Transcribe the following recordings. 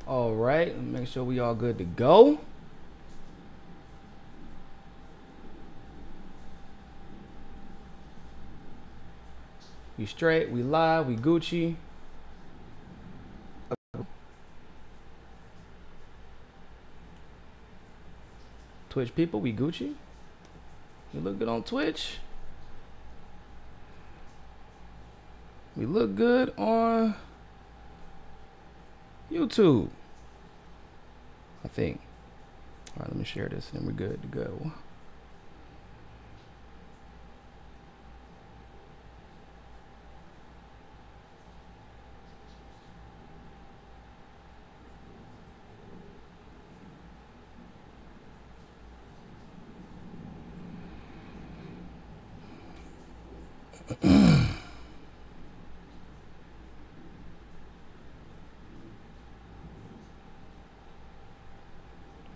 All right, make sure we all good to go. We straight, we live, we Gucci. Twitch people, we Gucci. We look good on Twitch. We look good on YouTube, I think. All right, let me share this and we're good to go.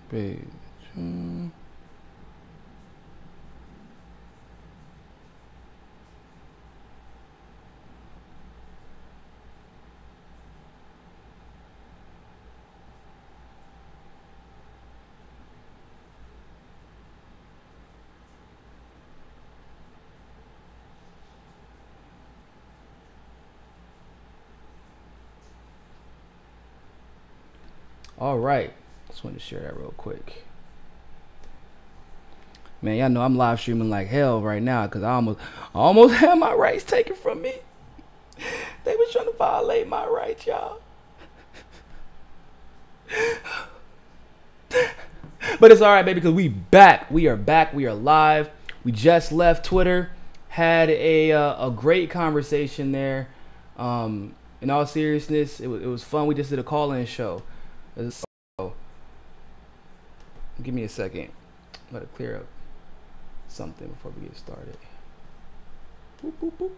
Page. All right, just wanted to share that real quick. Man, y'all know I'm live streaming like hell right now because I almost had my rights taken from me. They was trying to violate my rights, y'all. But it's all right, baby, because we back. We are back. We are live. We just left Twitter. Had a great conversation there. In all seriousness, it was fun. We just did a call-in show. Give me a second. Let it clear up something before we get started. Boop, boop, boop.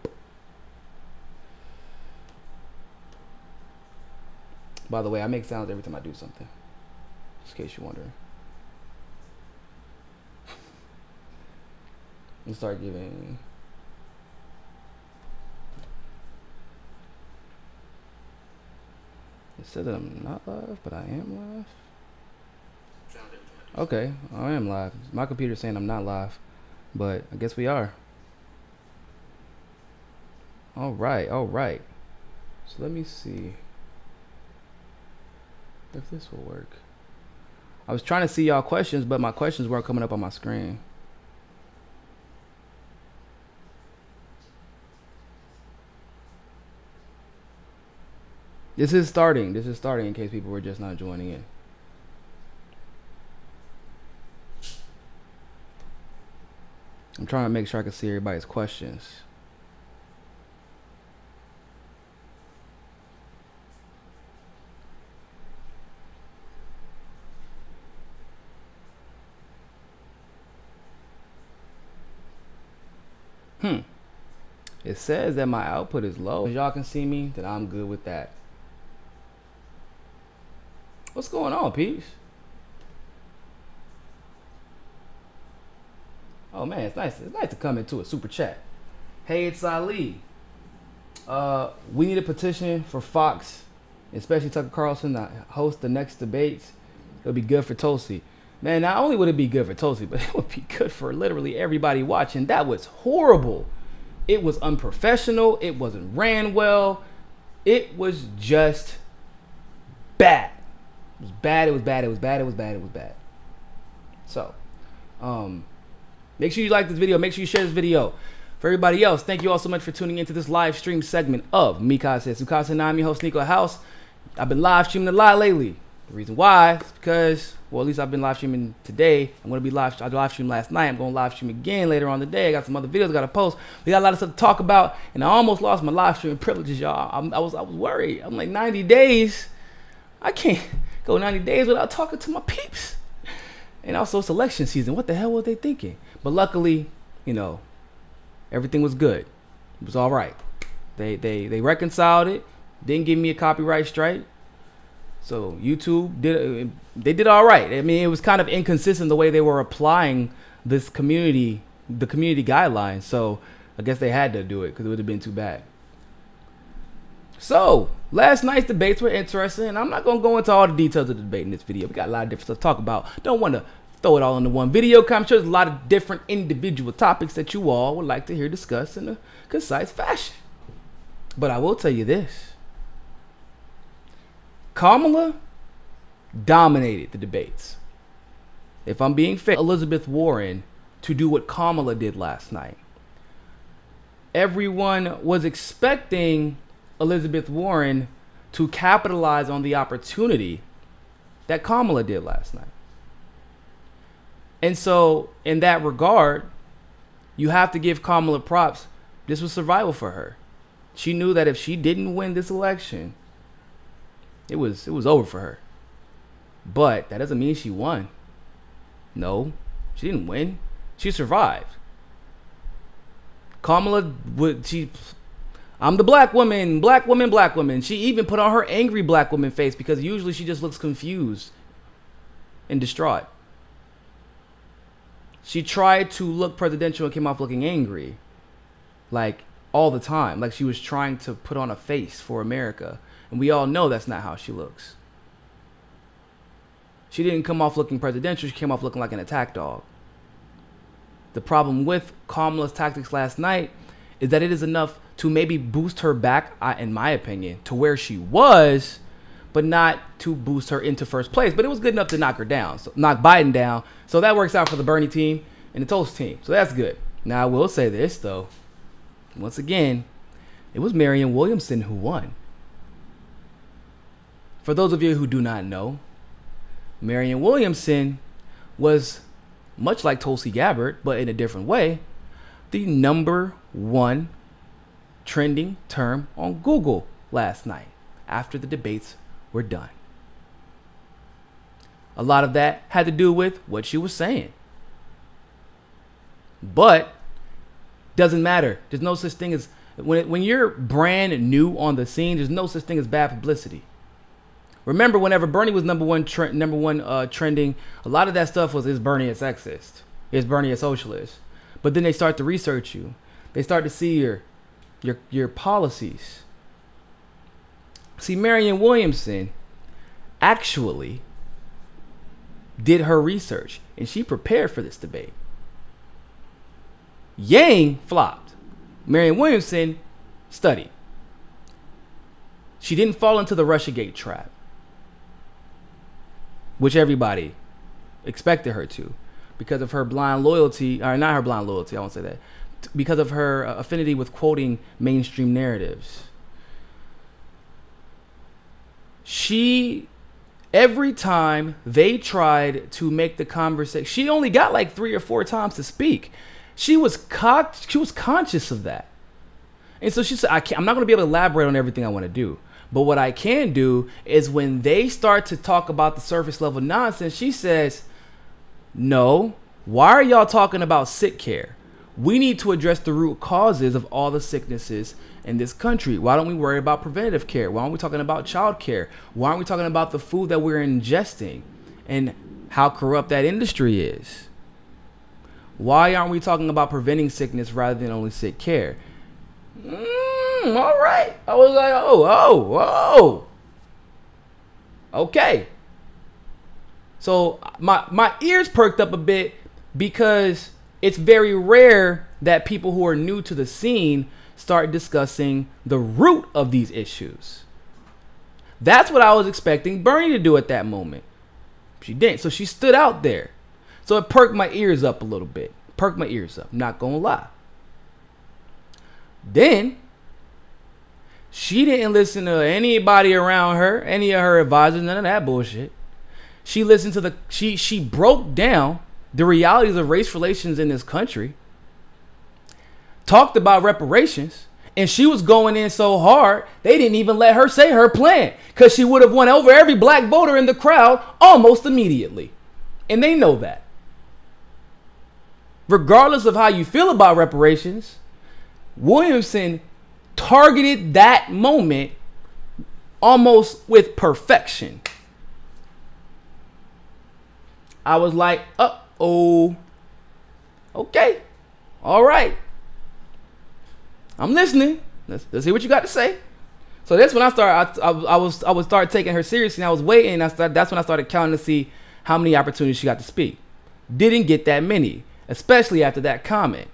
By the way, I make sounds every time I do something, just in case you're wondering. Let's start giving. It said that I'm not live, but I am live. Okay, I am live. My computer's saying I'm not live, but I guess we are. All right, all right. So let me see if this will work. I was trying to see y'all questions, but my questions weren't coming up on my screen. This is starting. This is starting in case people were just not joining in. I'm trying to make sure I can see everybody's questions. It says that my output is low. As y'all can see me, then I'm good with that. What's going on, peeps? Oh man, it's nice. It's nice to come into a super chat. Hey, it's Ali. We need a petition for Fox, especially Tucker Carlson, to host the next debates. It'll be good for Tulsi. Man, not only would it be good for Tulsi, but it would be good for literally everybody watching. That was horrible. It was unprofessional. It wasn't ran well. It was just bad. It was bad. It was bad. It was bad. It was bad. It was bad. So, make sure you like this video. Make sure you share this video. For everybody else, thank you all so much for tuning into this live stream segment of Mikasa Tsukasa. Now I'm your host, Nico House. I've been live streaming a lot lately. The reason why is because, well, at least I've been live streaming today. I'm going to be I live streamed last night. I'm going to live stream again later on today. I got some other videos I got to post. We got a lot of stuff to talk about, and I almost lost my live streaming privileges, y'all. I was worried. I'm like, 90 days? I can't go 90 days without talking to my peeps. And also, it's election season. What the hell were they thinking? But luckily, you know, everything was good. It was all right. They reconciled it. Didn't give me a copyright strike. So YouTube did all right. I mean, it was kind of inconsistent the way they were applying the community guidelines. So I guess they had to do it because it would have been too bad. So, last night's debates were interesting, and I'm not going to go into all the details of the debate in this video. We got a lot of different stuff to talk about. Don't want to throw it all into one video. I'm sure there's a lot of different individual topics that you all would like to hear discussed in a concise fashion. But I will tell you this. Kamala dominated the debates. If I'm being fair, Elizabeth Warren to do what Kamala did last night. Everyone was expecting Elizabeth Warren to capitalize on the opportunity that Kamala did last night. And so, in that regard, you have to give Kamala props. This was survival for her. She knew that if she didn't win this election, it was over for her. But that doesn't mean she won. No, she didn't win. She survived. Kamala I'm the black woman, black woman, black woman. She even put on her angry black woman face because usually she just looks confused and distraught. She tried to look presidential and came off looking angry. Like all the time. Like she was trying to put on a face for America. And we all know that's not how she looks. She didn't come off looking presidential. She came off looking like an attack dog. The problem with Kamala's tactics last night is that it is enough to maybe boost her back, in my opinion, to where she was, but not to boost her into first place. But it was good enough to knock her down, so knock Biden down. So that works out for the Bernie team and the Tulsi team. So that's good. Now, I will say this, though. Once again, it was Marianne Williamson who won. For those of you who do not know, Marianne Williamson was, much like Tulsi Gabbard, but in a different way, the #1 trending term on Google last night after the debates were done. A lot of that had to do with what she was saying. But doesn't matter. There's no such thing as when you're brand new on the scene, there's no such thing as bad publicity. Remember, whenever Bernie was number one trending, a lot of that stuff was, is Bernie a sexist? Is Bernie a socialist? But then they start to research you. They start to see your policies. See, Marianne Williamson actually did her research, and she prepared for this debate. Yang flopped. Marianne Williamson studied. She didn't fall into the Russiagate trap, which everybody expected her to, because of her blind loyalty, or not her blind loyalty, I won't say that, because of her affinity with quoting mainstream narratives. Every time they tried to make the conversation, she only got like 3 or 4 times to speak. She was conscious of that. And so she said, I'm not going to be able to elaborate on everything I want to do. But what I can do is when they start to talk about the surface level nonsense, she says, no, why are y'all talking about sick care? We need to address the root causes of all the sicknesses in this country. Why don't we worry about preventative care? Why aren't we talking about child care? Why aren't we talking about the food that we're ingesting and how corrupt that industry is? Why aren't we talking about preventing sickness rather than only sick care? All right. I was like, oh. Okay. So my ears perked up a bit because it's very rare that people who are new to the scene start discussing the root of these issues. That's what I was expecting Bernie to do at that moment. She didn't. So she stood out there. So it perked my ears up a little bit. Perked my ears up. Not gonna lie. Then she didn't listen to anybody around her, any of her advisors, none of that bullshit. She listened to she broke down the realities of race relations in this country, talked about reparations, and she was going in so hard, they didn't even let her say her plan because she would have won over every black voter in the crowd almost immediately. And they know that. Regardless of how you feel about reparations, Williamson targeted that moment almost with perfection. I was like, uh-oh. Okay. All right. I'm listening. Let's hear what you got to say. So that's when I would start taking her seriously. And I was waiting. That's when I started counting to see how many opportunities she got to speak. Didn't get that many, especially after that comment,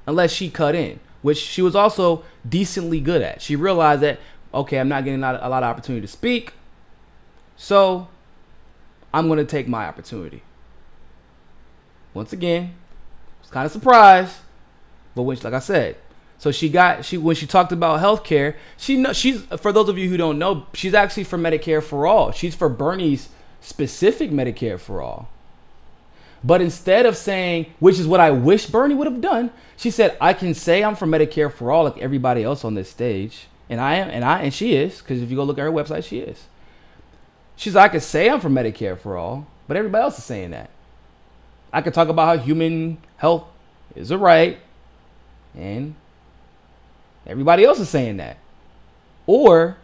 unless she cut in, which she was also decently good at. She realized that, okay, I'm not getting a lot of opportunity to speak, so I'm going to take my opportunity. Once again, I was kind of surprised, but like I said, so when she talked about healthcare, she's, for those of you who don't know, she's actually for Medicare for all. She's for Bernie's specific Medicare for all. But instead of saying, which is what I wish Bernie would have done, she said, I can say I'm for Medicare for all like everybody else on this stage. And I am, and she is, because if you go look at her website, she is. She's like, I could say I'm for Medicare for all, but everybody else is saying that. I could talk about how human health is a right, and everybody else is saying that. Or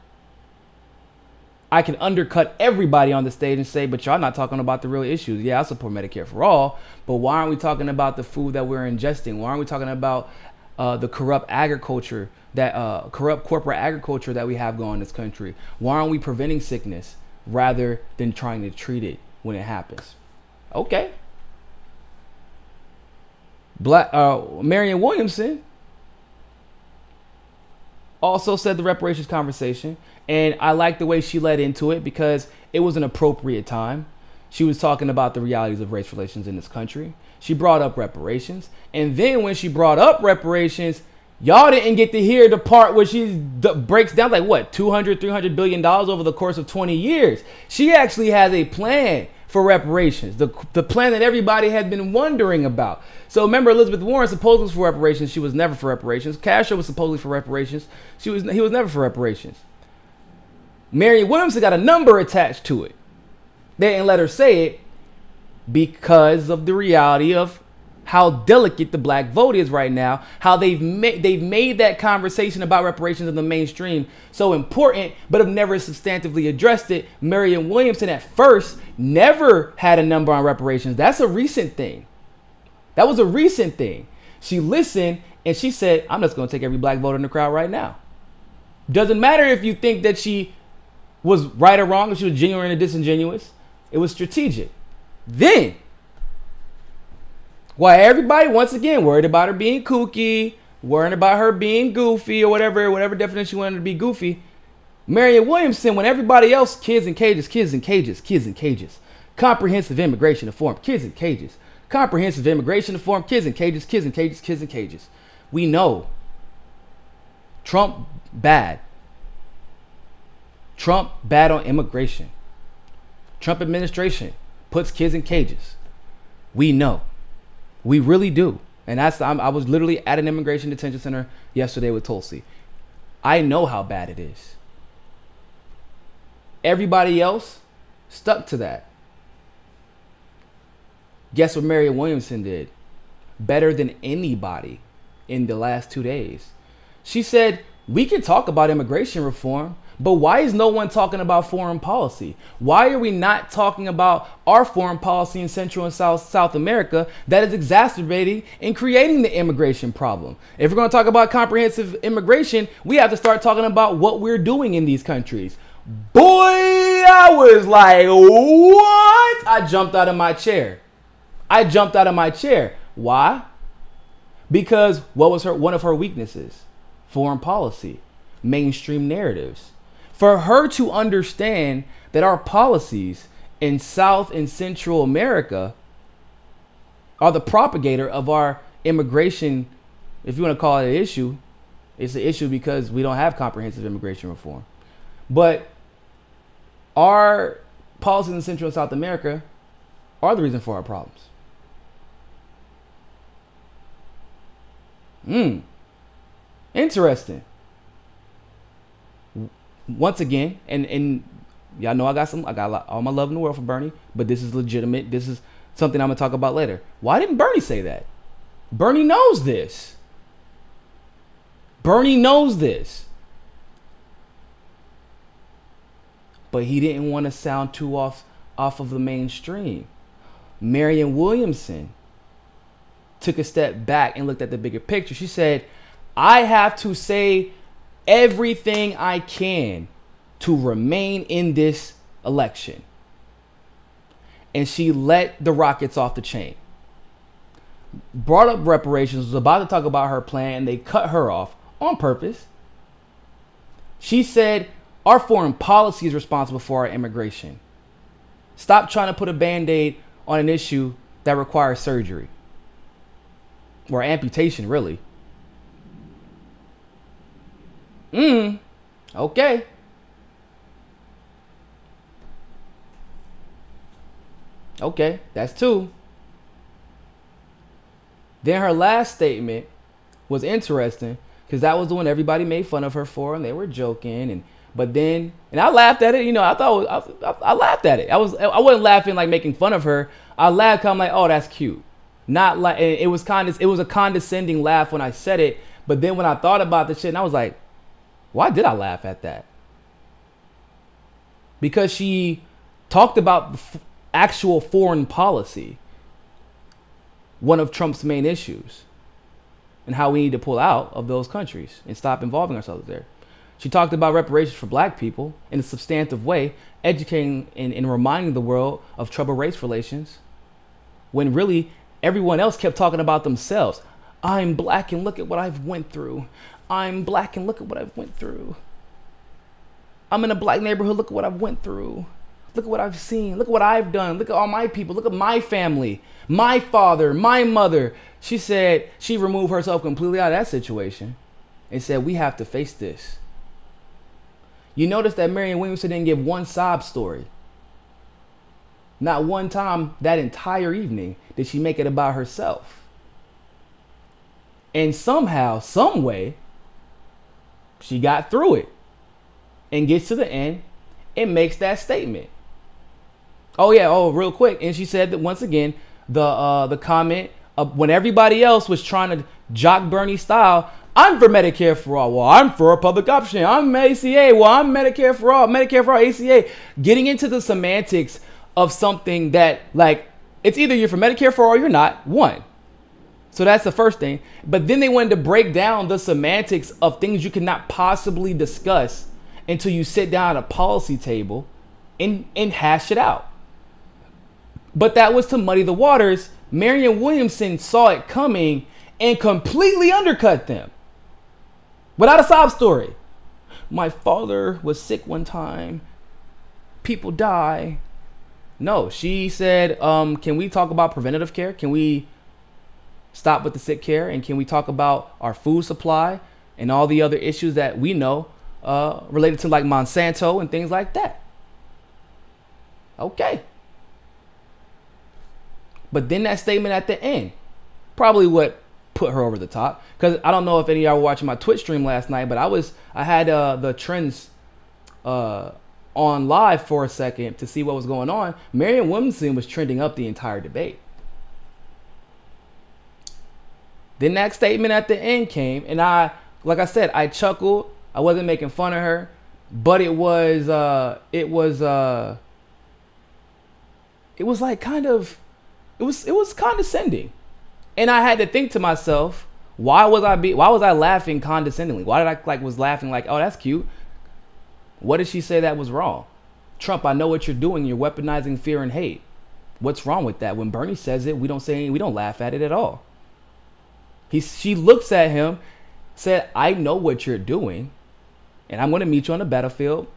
I can undercut everybody on the stage and say, but y'all not talking about the real issues. Yeah, I support Medicare for all, but why aren't we talking about the food that we're ingesting? Why aren't we talking about the corrupt agriculture, corrupt corporate agriculture that we have going in this country? Why aren't we preventing sickness rather than trying to treat it when it happens? Okay. Marianne Williamson also said the reparations conversation, and I like the way she led into it because it was an appropriate time. She was talking about the realities of race relations in this country. She brought up reparations, and then when she brought up reparations, y'all didn't get to hear the part where she breaks down like what, $200-300 billion over the course of 20 years. She actually has a plan for reparations, the plan that everybody had been wondering about. So remember, Elizabeth Warren supposedly was for reparations. She was never for reparations. Castro was supposedly for reparations. He was never for reparations. Marianne Williamson got a number attached to it. They didn't let her say it because of the reality of how delicate the black vote is right now, how they've made that conversation about reparations in the mainstream so important, but have never substantively addressed it. Marianne Williamson at first never had a number on reparations. That's a recent thing. That was a recent thing. She listened and she said, I'm just going to take every black voter in the crowd right now. Doesn't matter if you think that she was right or wrong, if she was genuine or disingenuous. It was strategic. Then, while everybody, once again, worried about her being kooky, worried about her being goofy, or whatever definition you wanted to be goofy, Marianne Williamson, when everybody else, kids in cages, kids in cages, kids in cages, comprehensive immigration reform, kids in cages, comprehensive immigration reform, kids in cages, kids in cages, kids in cages. We know Trump bad. Trump bad on immigration. Trump administration puts kids in cages. We know. We really do. And I was literally at an immigration detention center yesterday with Tulsi. I know how bad it is. Everybody else stuck to that. Guess what Marianne Williamson did? Better than anybody in the last 2 days. She said, we can talk about immigration reform, but why is no one talking about foreign policy? Why are we not talking about our foreign policy in Central and South America that is exacerbating and creating the immigration problem? If we're going to talk about comprehensive immigration, we have to start talking about what we're doing in these countries. Boy, I was like, what? I jumped out of my chair. Why? Because what was one of her weaknesses? Foreign policy, mainstream narratives. For her to understand that our policies in South and Central America are the propagator of our immigration, if you want to call it an issue, it's an issue because we don't have comprehensive immigration reform. But our policies in Central and South America are the reason for our problems. Interesting. Once again, and y'all know I got all my love in the world for Bernie, but this is legitimate. This is something I'm gonna talk about later. Why didn't Bernie say that? Bernie knows this. Bernie knows this. But he didn't want to sound too off of the mainstream. Marianne Williamson took a step back and looked at the bigger picture. She said, I have to say everything I can to remain in this election. And she let the rockets off the chain. Brought up reparations, was about to talk about her plan, and they cut her off on purpose. She said, our foreign policy is responsible for our immigration. Stop trying to put a Band-Aid on an issue that requires surgery. Or amputation, really. Okay. Okay, that's two. Then her last statement was interesting because that was the one everybody made fun of her for, and they were joking. But then I laughed at it. You know, I laughed at it. I wasn't laughing like making fun of her. I laughed 'cause I'm like, oh, that's cute. Not like it was a condescending laugh when I said it. But then when I thought about the shit, and I was like, why did I laugh at that? Because she talked about actual foreign policy, one of Trump's main issues, and how we need to pull out of those countries and stop involving ourselves there. She talked about reparations for black people in a substantive way, educating and reminding the world of troubled race relations, when really everyone else kept talking about themselves. I'm black and look at what I've went through. I'm black and look at what I've went through. I'm in a black neighborhood, look at what I've went through. Look at what I've seen. Look at what I've done. Look at all my people. Look at my family, my father, my mother. She said she removed herself completely out of that situation and said, we have to face this. You notice that Marianne Williamson didn't give one sob story. Not one time that entire evening did she make it about herself. And somehow, some way, she got through it and gets to the end and makes that statement. Oh yeah, real quick. And she said that once again, the comment of when everybody else was trying to jock Bernie style, I'm for Medicare for all. Well, I'm for a public option. I'm ACA. Well, I'm Medicare for all, ACA. Getting into the semantics of something that, like, it's either you're for Medicare for all or you're not. One. So that's the first thing. But then they wanted to break down the semantics of things you cannot possibly discuss until you sit down at a policy table and hash it out. But that was to muddy the waters. Marianne Williamson saw it coming and completely undercut them without a sob story. My father was sick one time. People die. No, she said, can we talk about preventative care? Can we stop with the sick care? And can we talk about our food supply and all the other issues that we know related to, like, Monsanto and things like that? Okay. But then that statement at the end, probably what put her over the top. Because I don't know if any of y'all were watching my Twitch stream last night, but I had the trends on live for a second to see what was going on. Marianne Williamson was trending up the entire debate. Then that statement at the end came, and like I said, I chuckled. I wasn't making fun of her, but it was like kind of, it was condescending. And I had to think to myself, why was I laughing condescendingly? Why did I was laughing like, oh, that's cute? What did she say that was wrong? Trump, I know what you're doing. You're weaponizing fear and hate. What's wrong with that? When Bernie says it, we don't laugh at it at all. She looks at him, said, I know what you're doing, and I'm going to meet you on the battlefield,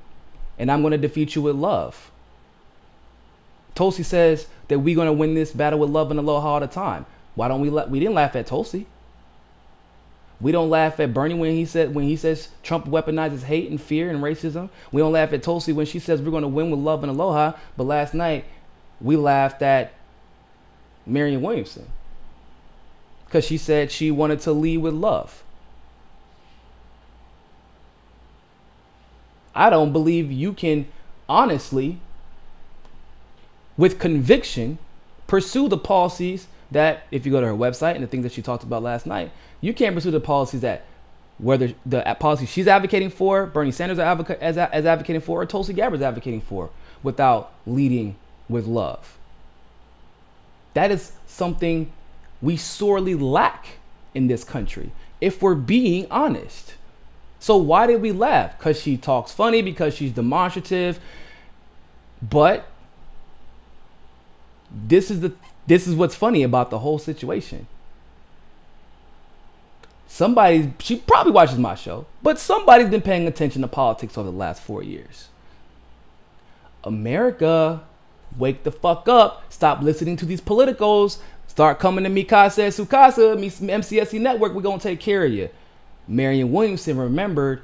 and I'm going to defeat you with love. Tulsi says that we're going to win this battle with love and aloha all the time. Why don't we didn't laugh at Tulsi. We don't laugh at Bernie when he says Trump weaponizes hate and fear and racism. We don't laugh at Tulsi when she says we're going to win with love and aloha. But last night we laughed at Marianne Williamson because she said she wanted to lead with love. I don't believe you can honestly, with conviction, pursue the policies that, if you go to her website and the things that she talked about last night, you can't pursue the policies that, whether the policies she's advocating for, Bernie Sanders is advocating for, or Tulsi Gabbard is advocating for, without leading with love. That is something we sorely lack in this country, if we're being honest. So why did we laugh? Because she talks funny, because she's demonstrative. But this is what's funny about the whole situation. She probably watches my show, but somebody's been paying attention to politics over the last 4 years. America, wake the fuck up. Stop listening to these politicos. Start coming to me, Casa Sukasa, MCSC Network. We're going to take care of you. Marianne Williamson remembered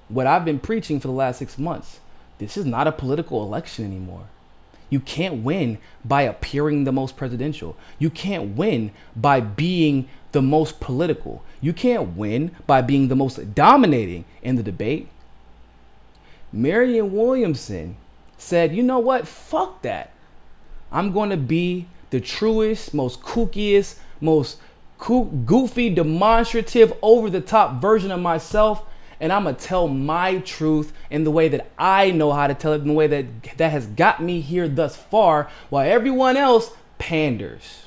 what I've been preaching for the last 6 months. This is not a political election anymore. You can't win by appearing the most presidential. You can't win by being the most political. You can't win by being the most dominating in the debate. Marianne Williamson said, you know what? Fuck that. I'm going to be the truest, most kookiest, most goofy, demonstrative, over-the-top version of myself. And I'm going to tell my truth in the way that I know how to tell it, in the way that has got me here thus far, while everyone else panders.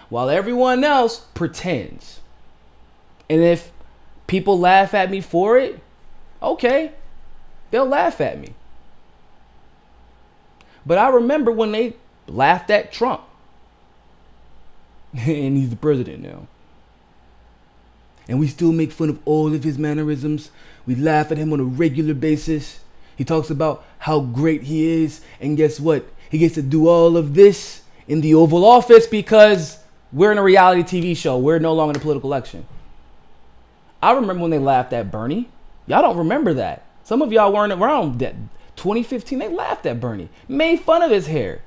While everyone else pretends. And if people laugh at me for it, okay, they'll laugh at me. But I remember when they laughed at Trump. And he's the president now. And we still make fun of all of his mannerisms. We laugh at him on a regular basis. He talks about how great he is. And guess what? He gets to do all of this in the Oval Office because we're in a reality TV show. We're no longer in a political election. I remember when they laughed at Bernie. Y'all don't remember that. Some of y'all weren't around that. 2015, they laughed at Bernie. Made fun of his hair.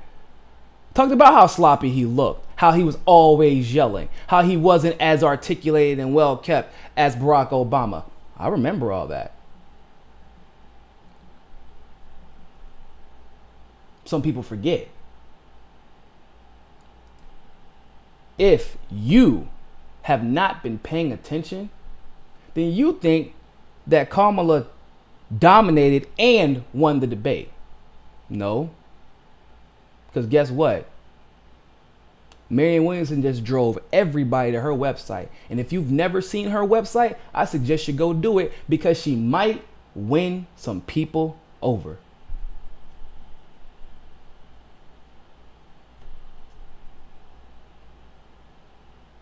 Talked about how sloppy he looked. How he was always yelling. How he wasn't as articulated and well kept as Barack Obama. I remember all that. Some people forget. If you have not been paying attention, then you think that Kamala dominated and won the debate. No. Because guess what? Marianne Williamson just drove everybody to her website. And if you've never seen her website, I suggest you go do it because she might win some people over.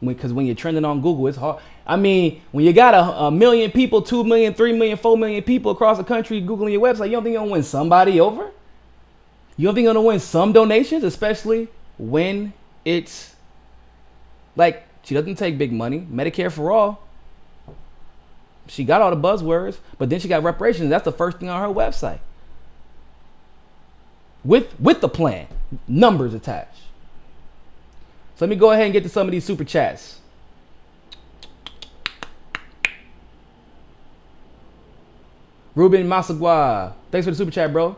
Because when you're trending on Google, it's hard. I mean, when you got a million people, 2 million, 3 million, 4 million people across the country Googling your website, you don't think you're going to win somebody over? You don't think you're going to win some donations, especially when it's like she doesn't take big money. Medicare for all. She got all the buzzwords, but then she got reparations. That's the first thing on her website. With the plan, numbers attached. So let me go ahead and get to some of these super chats. Ruben Masagua, thanks for the super chat, bro.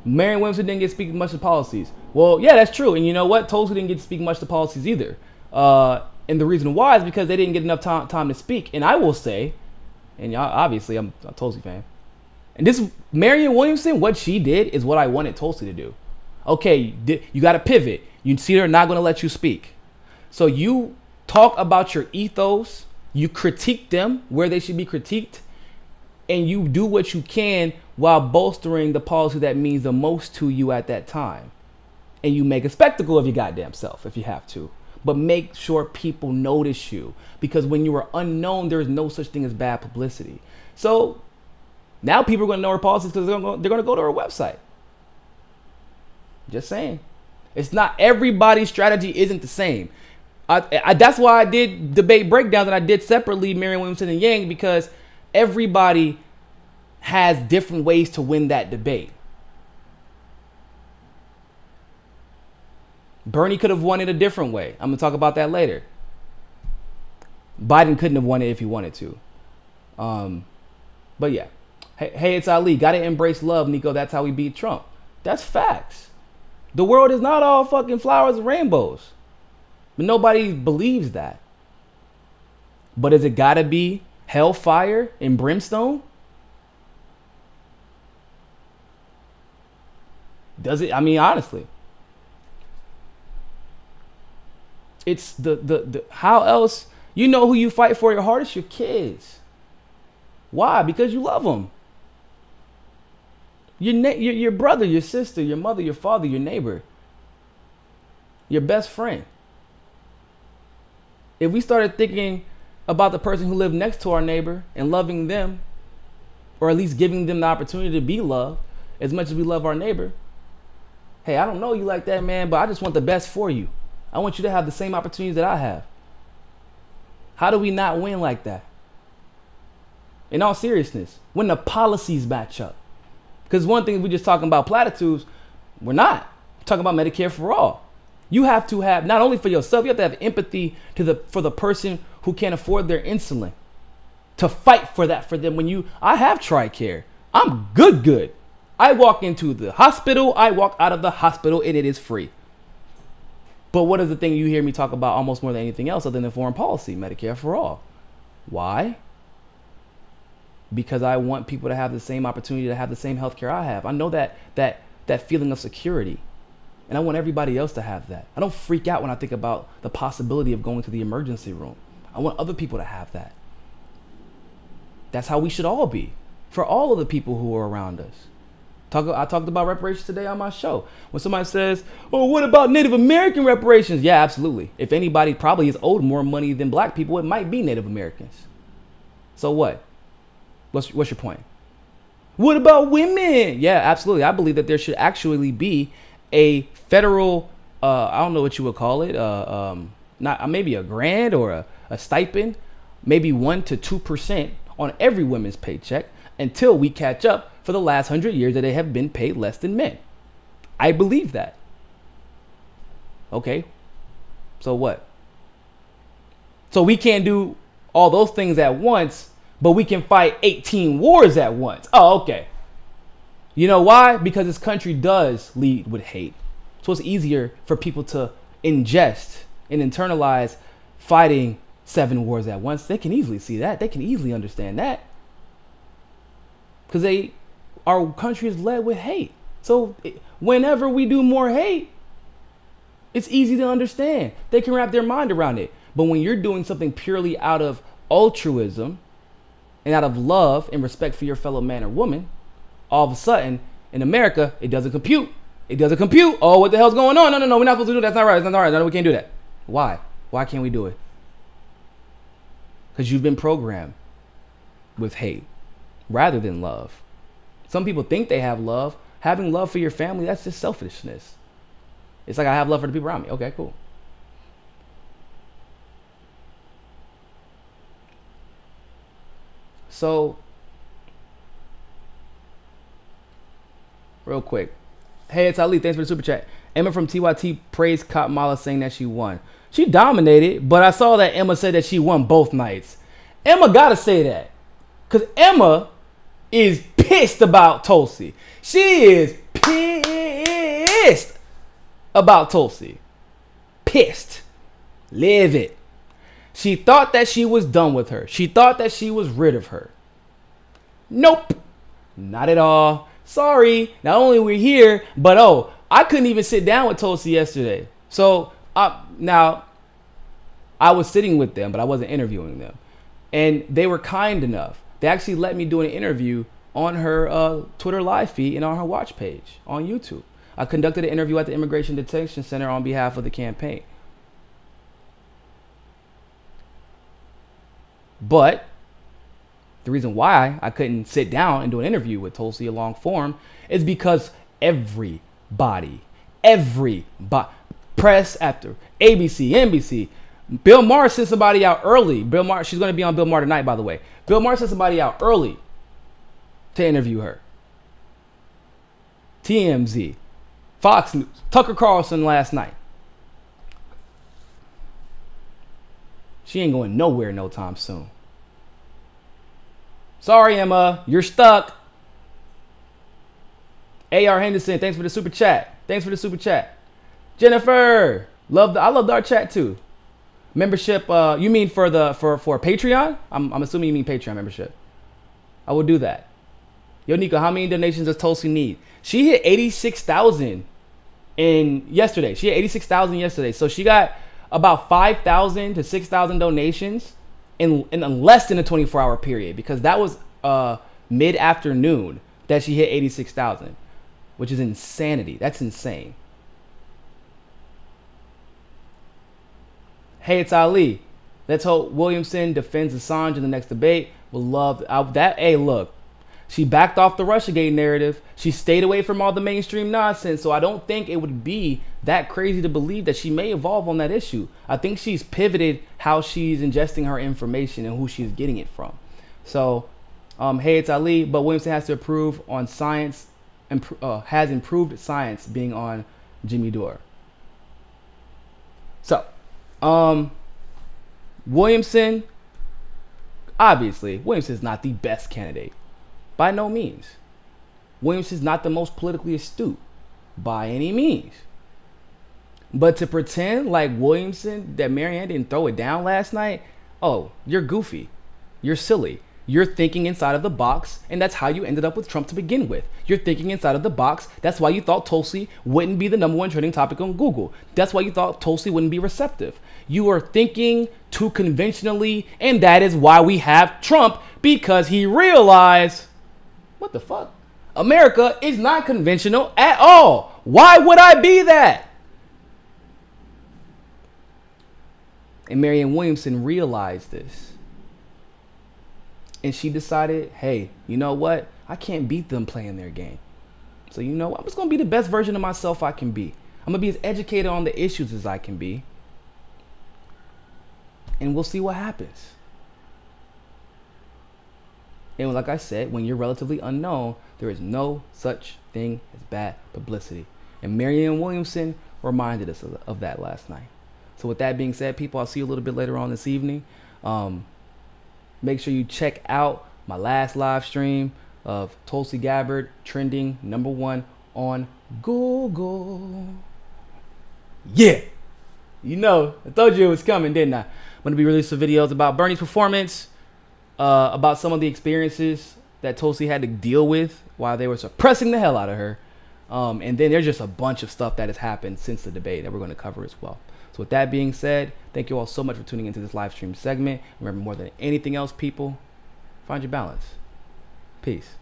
Marianne Williamson didn't get to speak much to policies. Well, yeah, that's true. And you know what? Tulsi didn't get to speak much to policies either. And the reason why is because they didn't get enough time to speak. And I will say, and y'all, obviously I'm a Tulsi fan. And this Marianne Williamson, what she did is what I wanted Tulsi to do. Okay, you got to pivot. You see they're not going to let you speak. So you talk about your ethos. You critique them where they should be critiqued. And you do what you can while bolstering the policy that means the most to you at that time. And you make a spectacle of your goddamn self if you have to. But make sure people notice you. Because when you are unknown, there is no such thing as bad publicity. So now people are going to know her policies because they're going to go to her website. Just saying. It's not everybody's strategy isn't the same. That's why I did debate breakdowns and I did separately Marianne Williamson and Yang, because everybody has different ways to win that debate. Bernie could have won it a different way. I'm going to talk about that later. Biden couldn't have won it if he wanted to. But yeah. Hey, it's Ali. Got to embrace love, Nico. That's how we beat Trump. That's facts. The world is not all fucking flowers and rainbows. But nobody believes that. But is it got to be hellfire and brimstone? Does it? I mean, honestly. It's the how else? You know who you fight for your hardest? Your kids. Why? Because you love them. Your brother, your sister, your mother, your father, your neighbor, your best friend. If we started thinking about the person who lived next to our neighbor and loving them, or at least giving them the opportunity to be loved as much as we love our neighbor. Hey, I don't know you like that, man, but I just want the best for you. I want you to have the same opportunities that I have. How do we not win like that? In all seriousness, when the policies match up. Because one thing, we're just talking about platitudes. We're not. We're talking about Medicare for all. You have to have, not only for yourself, you have to have empathy for the person who can't afford their insulin. To fight for that for them. I have TRICARE. I'm good. I walk into the hospital, I walk out of the hospital, and it is free. But what is the thing you hear me talk about almost more than anything else other than foreign policy? Medicare for all. Why? Because I want people to have the same opportunity to have the same health care I have. I know that feeling of security. And I want everybody else to have that. I don't freak out when I think about the possibility of going to the emergency room. I want other people to have that. That's how we should all be. For all of the people who are around us. I talked about reparations today on my show. When somebody says, oh, what about Native American reparations? Yeah, absolutely. If anybody probably is owed more money than black people, it might be Native Americans. So what? What's your point? What about women? Yeah, absolutely. I believe that there should actually be a federal, I don't know what you would call it, not maybe a grant or a stipend, maybe 1% to 2% on every woman's paycheck until we catch up for the last 100 years that they have been paid less than men. I believe that. Okay, so what? So we can't do all those things at once, but we can fight 18 wars at once. Oh, okay. You know why? Because this country does lead with hate. So it's easier for people to ingest and internalize fighting 7 wars at once. They can easily see that. They can easily understand that. Because our country is led with hate. So whenever we do more hate, it's easy to understand. They can wrap their mind around it. But when you're doing something purely out of altruism and out of love and respect for your fellow man or woman, all of a sudden in America, it doesn't compute. It doesn't compute. Oh, what the hell's going on? No, we're not supposed to do that. That's not right. That's not right. No, we can't do that. Why? Why can't we do it? Because you've been programmed with hate rather than love. Some people think they have love. Having love for your family, that's just selfishness. It's like I have love for the people around me. Okay, cool. So, real quick. Hey, it's Ali. Thanks for the super chat. Emma from TYT praised Kamala saying that she won. She dominated, but I saw that Emma said that she won both nights. Emma gotta say that. Because Emma is pissed about Tulsi. She is pissed about Tulsi. Pissed. Live it. She thought that she was done with her. She thought that she was rid of her. Nope. Not at all. Sorry. Not only we're here, but I couldn't even sit down with Tulsi yesterday. So now I was sitting with them, but I wasn't interviewing them. And they were kind enough. They actually let me do an interview on her Twitter live feed and on her watch page on YouTube. I conducted an interview at the Immigration Detention Center on behalf of the campaign. But the reason why I couldn't sit down and do an interview with Tulsi a long form is because everybody, press after ABC, NBC, Bill Maher sent somebody out early. Bill Maher, she's going to be on Bill Maher tonight, by the way. Bill Maher sent somebody out early to interview her. TMZ, Fox News, Tucker Carlson last night. She ain't going nowhere no time soon. Sorry, Emma, you're stuck. A.R. Henderson, thanks for the super chat. Thanks for the super chat. Jennifer, I loved our chat too. Membership, you mean for Patreon? I'm assuming you mean Patreon membership. I will do that. Yo, Nico, how many donations does Tulsi need? She hit 86,000 yesterday. She hit 86,000 yesterday. So she got about 5,000 to 6,000 donations in less than a 24-hour period, because that was mid-afternoon that she hit 86,000, which is insanity. That's insane. Hey, it's Ali. Let's hope Williamson defends Assange in the next debate. We'll love that. Hey, look. She backed off the Russiagate narrative. She stayed away from all the mainstream nonsense. So I don't think it would be that crazy to believe that she may evolve on that issue. I think she's pivoted how she's ingesting her information and who she's getting it from. So, hey, it's Ali. But Williamson has to improve on science, has improved science being on Jimmy Dore. So, Williamson, obviously, Williamson's not the best candidate. By no means. Williamson's not the most politically astute. By any means. But to pretend like Williamson, that Marianne didn't throw it down last night, oh, you're goofy. You're silly. You're thinking inside of the box, and that's how you ended up with Trump to begin with. You're thinking inside of the box. That's why you thought Tulsi wouldn't be the #1 trending topic on Google. That's why you thought Tulsi wouldn't be receptive. You are thinking too conventionally, and that is why we have Trump, because he realized, what the fuck? America is not conventional at all. Why would I be that? And Marianne Williamson realized this. And she decided, hey, you know what? I can't beat them playing their game. So you know what? I'm just going to be the best version of myself I can be. I'm going to be as educated on the issues as I can be. And we'll see what happens. And like I said, when you're relatively unknown, there is no such thing as bad publicity. And Marianne Williamson reminded us of that last night. So with that being said, people, I'll see you a little bit later on this evening. Make sure you check out my last live stream of Tulsi Gabbard trending #1 on Google. Yeah. You know, I told you it was coming, didn't I? I'm going to be releasing videos about Bernie's performance, about some of the experiences that Tulsi had to deal with while they were suppressing the hell out of her. And then there's just a bunch of stuff that has happened since the debate that we're going to cover as well. So with that being said, thank you all so much for tuning into this live stream segment. Remember, more than anything else, people, find your balance. Peace.